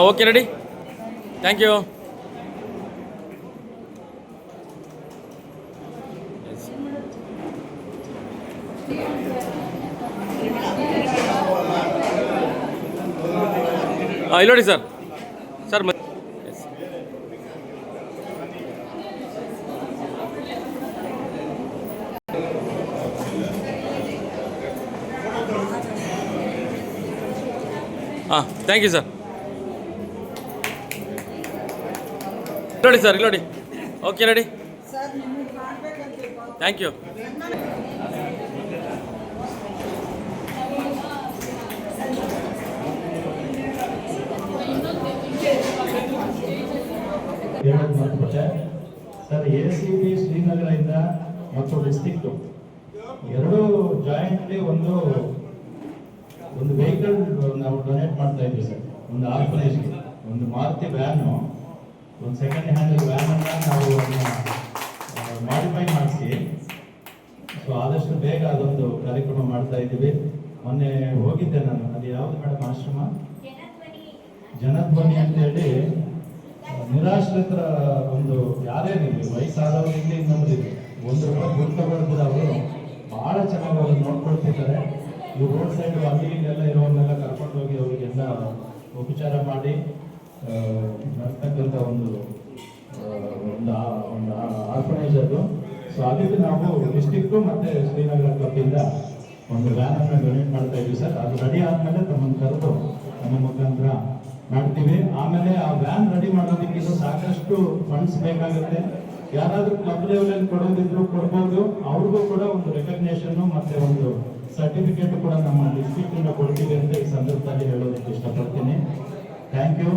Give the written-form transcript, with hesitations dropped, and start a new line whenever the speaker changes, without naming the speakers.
Okay ready, thank you. ಇಲ್ಲಿ ನೋಡಿ sir. Sir thank you sir. ನೋಡಿ ಸರ್, ಇಲ್ಲಿ ನೋಡಿ. Okay ready, thank you.
Sir, ACB ಶ್ರೀನಗರದಿಂದ ಮತ್ತು ಡಿಸ್ಟ್ರಿಕ್ಟ್ ಎರಡೂ ಜಾಯಿಂಟ್ಲಿ ಒಂದು ವೆಹಿಕಲ್ ನಾವು ಡೊನೇಟ್ ಮಾಡ್ತಾ ಇದ್ವಿ ಸರ್. ಒಂದು ಆರ್ಫನೇಜ್ಗೆ ಒಂದು ಮಾರುತಿ ವ್ಯಾನು, ಒಂದು ಸೆಕೆಂಡ್ ಹ್ಯಾಂಡ್ ವ್ಯಾನನ್ನು ನಾವು ಮಾಡಿಫೈ ಮಾಡಿಸಿ ಆದಷ್ಟು ಬೇಗ ಅದೊಂದು ಕಾರ್ಯಕ್ರಮ ಮಾಡ್ತಾ ಇದ್ದೀವಿ. ಮೊನ್ನೆ ಹೋಗಿದ್ದೆ ನಾನು. ಅದು ಯಾವುದು ಮೇಡಮ್ ಆಶ್ರಮ? ಜನಧ್ವನಿ ಅಂತೇಳಿ ನಿರಾಶ್ರಿತರ ಒಂದು ಯಾರೇ ನೀವು ವಯಸ್ಸಾದವರಿಂದ ಇನ್ನೊಂದಿದೆ ₹1 ದುಡ್ಡು ತಗೊಳ್ತಿದ್ರೆ ಅವರು ಬಹಳ ಚೆನ್ನಾಗಿ ಅವ್ರು ನೋಡ್ಕೊಳ್ತಿದ್ದಾರೆ. ಈ ರೋಡ್ ಸೈಡ್ ಅಲ್ಲಿ ಇಲ್ಲೆಲ್ಲ ಇರೋರ್ನೆಲ್ಲ ಕರ್ಕೊಂಡು ಹೋಗಿ ಅವರಿಗೆಲ್ಲ ಉಪಚಾರ ಮಾಡಿ ನಡ್ತಕ್ಕಂಥ ಒಂದು ಆರ್ಫನೇಜ್ ಅದು. ಅದಕ್ಕೆ ನಾವು ಡಿಸ್ಟಿಕ್ಟು ಮತ್ತು ಶ್ರೀನಗರ ಕ್ಲಬ್ಬಿಂದ ಒಂದು ವ್ಯಾನನ್ನು ಡೊನೇಟ್ ಮಾಡ್ತಾ ಇದ್ವಿ ಸರ್. ಅದು ರೆಡಿ ಆದಮೇಲೆ ತಮ್ಮನ್ನು ಕರೆದು ನಮ್ಮ ಮುಖಾಂತರ ಮಾಡ್ತೀವಿ. ಆಮೇಲೆ ಆ ವ್ಯಾನ್ ರೆಡಿ ಮಾಡೋದಕ್ಕಿಂತ ಸಾಕಷ್ಟು ಫಂಡ್ಸ್ ಬೇಕಾಗುತ್ತೆ. ಯಾರಾದರೂ ಕ್ಲಬ್ ಲೆವೆಲಲ್ಲಿ ಕೊಡೋದಿದ್ರು ಕೊಡ್ಬೋದು. ಅವ್ರಿಗೂ ಕೂಡ ಒಂದು ರೆಕಗ್ನೇಷನ್ ಮತ್ತೆ ಒಂದು ಸರ್ಟಿಫಿಕೇಟ್ ಕೂಡ ನಮ್ಮ ಡಿಸ್ಟ್ರಿಕ್ಟ್ ಇಂದ ಕೊಡ್ತೀವಿ ಅಂತ ಈ ಸಂದರ್ಭದಲ್ಲಿ ಹೇಳೋದಕ್ಕೆ ಇಷ್ಟಪಡ್ತೀನಿ. Thank you.